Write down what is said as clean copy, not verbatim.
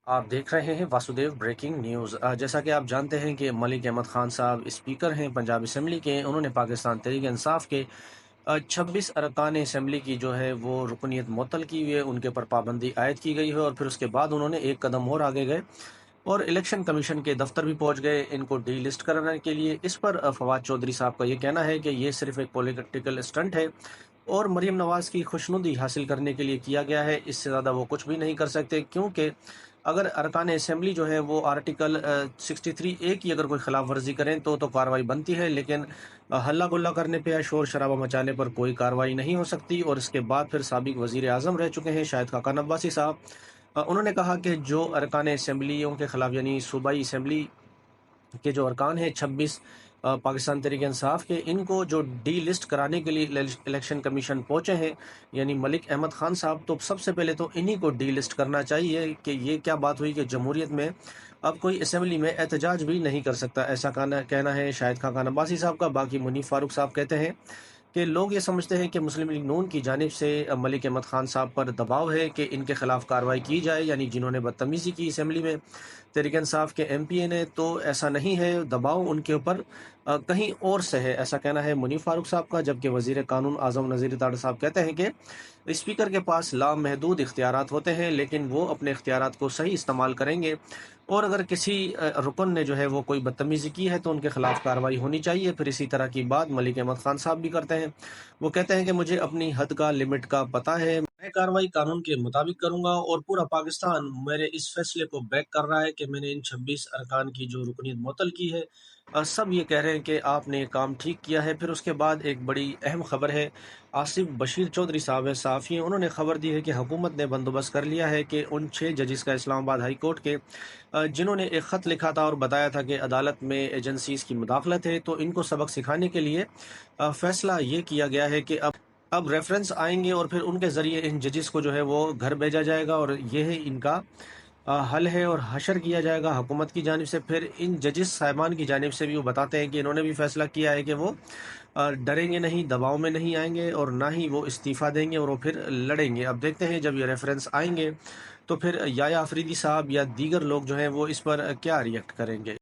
आप देख रहे हैं वासुदेव ब्रेकिंग न्यूज़। जैसा कि आप जानते हैं कि मलिक अहमद खान साहब स्पीकर हैं पंजाब असम्बली के। उन्होंने पाकिस्तान तहरीक इंसाफ के 26 अरकान असम्बली की जो है वो रुकनीत मुअत्तल की हुई है, उनके ऊपर पाबंदी आयद की गई है। और फिर उसके बाद उन्होंने एक कदम और आगे गए और इलेक्शन कमीशन के दफ्तर भी पहुंच गए इनको डी लिस्ट कराने के लिए। इस पर फवाद चौधरी साहब का ये कहना है कि ये सिर्फ एक पॉलिटिकल स्टंट है और मरीम नवाज़ की खुशनुदी हासिल करने के लिए किया गया है। इससे ज़्यादा वो कुछ भी नहीं कर सकते, क्योंकि अगर अरकान असम्बली जो है वो आर्टिकल 63A की अगर कोई खिलाफ वर्जी करें तो कार्रवाई बनती है, लेकिन हल्ला गुल्ला करने पे या शोर शराबा मचाने पर कोई कार्रवाई नहीं हो सकती। और इसके बाद फिर साबिक वज़ीर आज़म रह चुके हैं शाहिद खाकान अब्बासी साहब, उन्होंने कहा कि जो अरकान असम्बलियों के खिलाफ यानी सूबाई असम्बली के जो अरकान हैं 26 पाकिस्तान तहरीक इंसाफ के, इनको जो डी लिस्ट कराने के लिए इलेक्शन कमीशन पहुंचे हैं यानी मलिक अहमद खान साहब, तो सबसे पहले तो इन्हीं को डी लिस्ट करना चाहिए। कि ये क्या बात हुई कि जमहूरियत में अब कोई असम्बली में एहतजाज भी नहीं कर सकता, ऐसा कहना है शाहिद खाकान अब्बासी साहब का। बाकी मुनीफ फारूक साहब कहते हैं कि लोग ये समझते हैं कि मुस्लिम लीग नून की जानिब से मलिक अहमद खान साहब पर दबाव है कि इनके खिलाफ कार्रवाई की जाए, यानी जिन्होंने बदतमीज़ी की असम्बली में तहरीक इंसाफ के MP ने। तो ऐसा नहीं है, दबाव उनके ऊपर कहीं और से है, ऐसा कहना है मुनीफ फारूक साहब का। जबकि वज़ीर कानून आज़म नज़ीर ताड़ साहब कहते हैं कि स्पीकर के पास लामहदूद इख्तियारात होते हैं, लेकिन वो अपने इख्तियारात को सही इस्तेमाल करेंगे। और अगर किसी रुकन ने जो है वो कोई बदतमीज़ी की है तो उनके खिलाफ कार्रवाई होनी चाहिए। फिर इसी तरह की बात मलिक अहमद खान साहब भी करते हैं। वो कहते हैं कि मुझे अपनी हद का, लिमिट का पता है, मैं कार्रवाई कानून के मुताबिक करूंगा और पूरा पाकिस्तान मेरे इस फैसले को बैक कर रहा है कि मैंने इन 26 अरकान की जो रुकनीत मुअत्तल की है। सब ये कह रहे हैं कि आपने ये काम ठीक किया है। फिर उसके बाद एक बड़ी अहम खबर है, आसिफ बशीर चौधरी साहब है, साफ़ी हैं, उन्होंने खबर दी है कि हुकूमत ने बंदोबस्त कर लिया है कि उन 6 जजिस का इस्लामाबाद हाई कोर्ट के, जिन्होंने एक ख़त लिखा था और बताया था कि अदालत में एजेंसीज़ की मुदाखलत है, तो इनको सबक सिखाने के लिए फ़ैसला ये किया गया है कि अब रेफरेंस आएंगे और फिर उनके ज़रिए इन जजिस को जो है वो घर भेजा जाएगा और ये है इनका हल है और हशर किया जाएगा हुकूमत की जानिब से। फिर इन जजिस साहिबान की जानिब से भी वो बताते हैं कि इन्होंने भी फैसला किया है कि वो डरेंगे नहीं, दबाव में नहीं आएंगे और ना ही वो इस्तीफ़ा देंगे और वो फिर लड़ेंगे। अब देखते हैं जब ये रेफरेंस आएंगे तो फिर याया अफरीदी साहब या दीगर लोग जो हैं वो इस पर क्या रिएक्ट करेंगे।